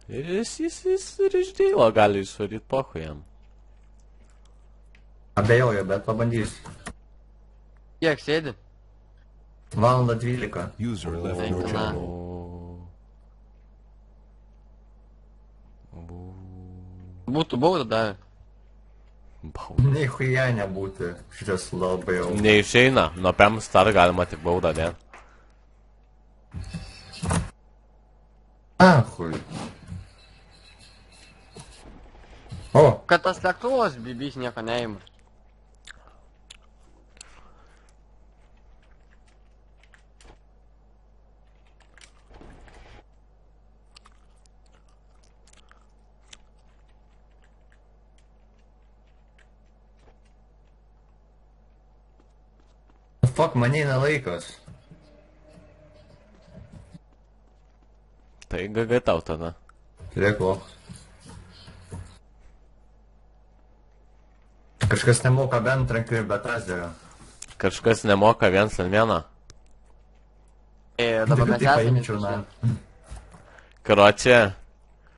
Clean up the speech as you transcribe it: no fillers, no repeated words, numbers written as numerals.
Ir jis ir iš dylo gali išvaryt pochu jam. Abejoju, bet pabandysiu. Kiek sėdi? Valandą 12. User left your channel. Būtų baudą davė. Nei chuja nebūtų. Šitas labai jau. Neišeina, nuo PM star galima tik baudą dėt. Hui. O, Kad tas lėktuvas bibys nieko neima. fuck, man eina laikas. Tai GG tau tada. Lieko. Kažkas nemoka bent trankių ir betazerio. Kažkas nemoka viens ant vieną. Dabar mes Tai esame. paimčiau, na. Karočią,